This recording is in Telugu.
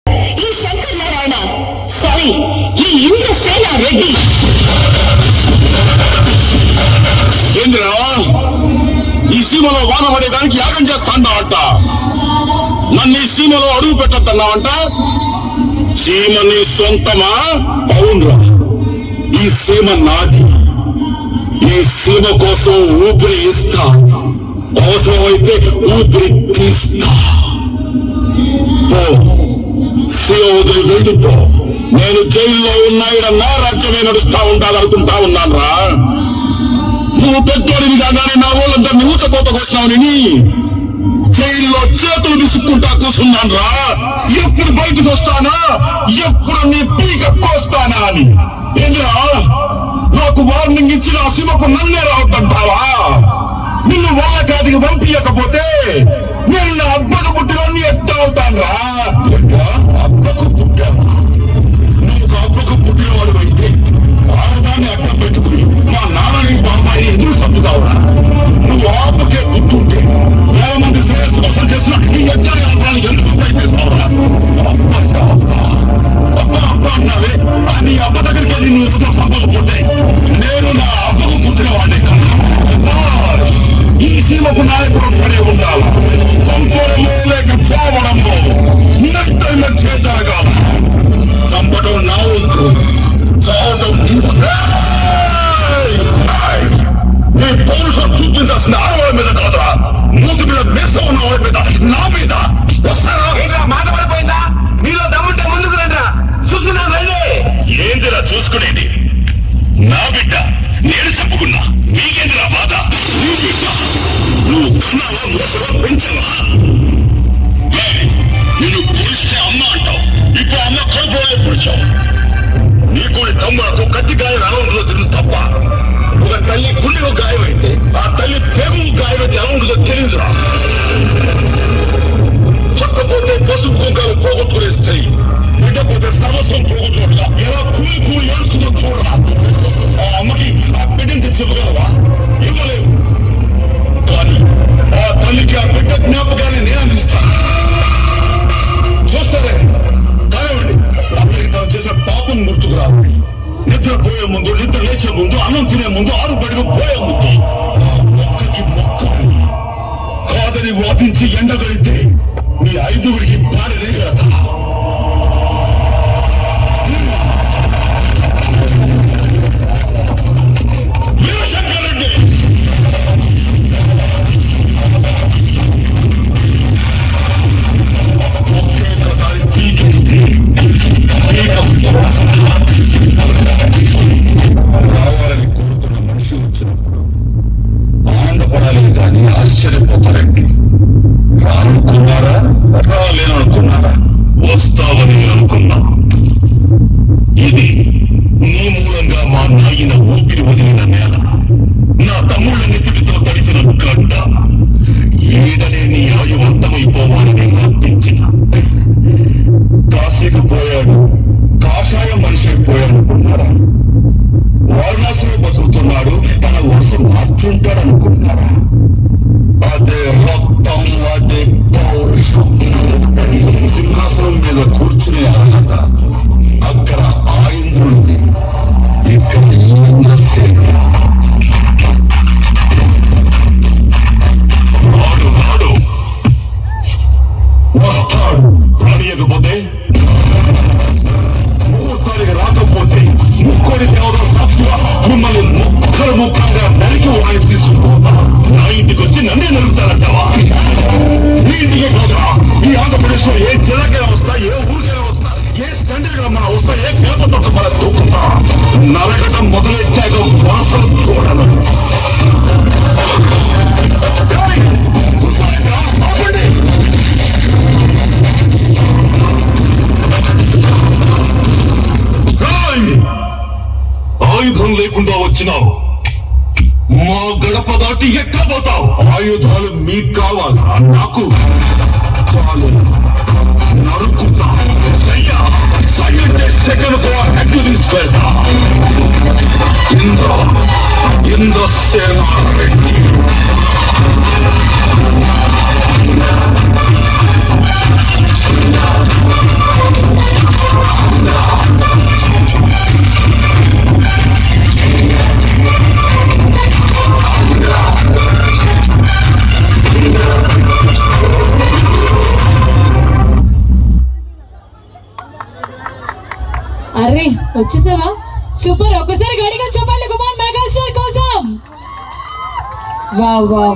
ఈ శంకర్ నారాయణ సారీ ఈ ఇంద్రసేన రెడ్డి. ఏంద్రా ఈ సీమలో వాన పడేదానికి యాగం చేస్తాంటావంట, నన్ను ఈ సీమలో అడుగు పెట్టద్దన్నావంట. సీమ నీ సొంతమా? అవునురా, ఈ సీమ నాది. ఈ సీమ కోసం ఊపిరి ఇస్తా, అవసరమైతే ఊపిరి తీస్తా. పో, సీమ వదిలి వెళ్ళిపో. నేను జైల్లో ఉన్నా ఇక్కడ నా రాజ్యమే నడుస్తా ఉండాలనుకుంటా ఉన్నానురా. నువ్వు పెద్దోడివి కాగానే నా ఊళ్ళందరినీ ఊచకోత కోసినావుని జైల్లో చేతులు విసుక్కుంటా కూర్చున్నాను రా. ఎప్పుడు బయటకు వస్తానా, ఎప్పుడు నీ పీక కోస్తానా అని. ఏంద్రా నాకు వార్నింగ్ ఇచ్చిన ఆ సీమకు నన్నే రావద్దంటావా? నిన్ను వాళ్ళకాదికి పంపించకపోతే నేను నా అబ్బకు పుట్టినోడిని ఎట్టా అవుతాను రా. అబ్బకు పుట్టావా? నువ్వు అబ్బకు పుట్టినవాడు అయితే ఆడదాన్ని అడ్డం పెట్టుకుని మా నాన్నని బాబాయి ఎందుకు చంపుతావురా? నువ్వు ఆపుకే పుట్టుంటే వేల మంది శ్రేయస్సు కోసం చేస్తున్నా ఈ ఎక్కడి ఆపాలని ఎందుకు ప్రయత్నిస్తావురా? అబ్బా అబ్బా అన్నావే, నీ అబ్బ దగ్గరికి వెళ్ళి నీ ఎదురు పంపకపోతే నేను నా అబ్బకు పుట్టిన వాడిని కదా. ఈ సీమకు నాయకుడు ఒక్కడే ఉండాలి. చంపడము లేక చావడము నిర్ణయం చేజరగాల. చంపడం నా వంతు, చావడం నీ పౌరుషం చూపించాల్సిన ఆడవాళ్ళ మీద కాదురా, మూతి మీద మెస్స ఉన్న వాళ్ళ మీద, నా మీద. వస్తారా? మాట పడిపోయిందా? మీలో దమ్ముంటే ముందుకు రండి, చూస్తున్నా రండి. ఏంటిరా చూసుకునేది? నా బిడ్డ నేను చెప్పుకున్నా, నీకేంటిరా బాధ? నీ బిడ్డ నువ్వు కన్నావా, మోసగా పెంచావా? నిన్ను పొడిస్తే అమ్మ అంటావు, ఇప్పుడు అమ్మ కడుపులోనే పొడిచావు. నీకు తమ్ములకు కత్తికాయ రావడంలో తెలుసు తప్ప ఒక తల్లి గుండెకు గాయమైతే ఆ తల్లి పెరుగు గాయమైతే ఎలా ఉంటుందో తెలియదురా. చక్కపోతే పసుపు కుంకాలు పోగొట్టుకునే స్త్రీ బిడ్డపోతే సర్వస్వం పోగొట్టుకుంటా ఎలా కూలి కూలి ఏడుస్తుందో చూడరా. ఆ అమ్మకి ఆ బిడ్డను తెచ్చి ఇవ్వగలవా? ఇవ్వలేవు. కానీ ఆ తల్లికి ఆ బిడ్డ జ్ఞాపకాన్ని నేను అందిస్తాను. చూస్తారే కానివ్వండి, అప్పటికి తను చేసిన పాపం గుర్తుకు రావాలి. నిద్ర పోయే ముందు, నిద్ర లేచే ముందు, అన్నం తినే ముందు, ఆరు బడికి పోయే ముందు మొక్కకి మొక్కాలి. కాదని వాదించి ఎండగడితే మీ ఐదుగురికి బాడనే కదా. వీరశంకరెడ్డి ఒకే కథాన్ని పీకేస్తే రావాలని కోరుకున్న మనిషి వచ్చినప్పుడు ఆనందపడాలి కానీ ఆశ్చర్యపోతారండి. రానుకున్నారా, రాలేననుకున్నారా? వస్తావని అనుకున్నా. ఇది నీ మూలంగా మా నాయన ఊపిరి వదిలిన నేల, నా తమ్ముళ్ళ నెత్తితో తడిసిన గడ్డ. ఈడనే నీ ఆయువంతమైపోవాలని అర్పించిన. కాశీకి పోయాడు, కాషాయం మనిషి అయిపోయాడనుకున్నారా? వారణాసిలో బతుకుతున్నాడు, తన వరుస మార్చుంటాడనుకుంటున్నారా? అదే రక్తం, అదే పౌరుషం. సింహాసనం మీద కూర్చునే అర్హత అక్కడ ఆ ఇంద్రుడిది, ఇక్కడ ఈ ఇంద్రసేన. రాడు రాడు వస్తాడు, రానియకపోతే ముహూర్తానికి రాకపోతే ముక్కోడి దేవత సాక్షిగా మిమ్మల్ని ముక్కలుగా నరికి వాడిని తీసుకుపోతా. నా ఇంటికి వచ్చి నన్నే నరుగుతారంటావా? నీ ఇంటికే కాదురా, ఈ ఆంధ్రప్రదేశ్ లో ఏ జిల్లాకైనా వస్తా, ఏ ఊరికైనా వస్తా, ఏ సెంటర్గా మన వస్తా, ఏ పేపతో మన దూకుతా. నరకటం మొదలెట్టాక వాసన చూడను. ఆయుధం లేకుండా వచ్చినావు, మా గడప దాటి ఎక్కడ పోతావు? ఆయుధాలు మీకు కావాలా? నాకు చాలు, నరుకుతా. సెకండ్ కూడా హెడ్ తీసుకెళ్తా. ఇంద్రసేన రెడ్డి. వచ్చేసావా? సూపర్. ఒకసారి గడిగా చెప్పండి కుమార్ మెగాస్టార్ కోసం. Wow wow.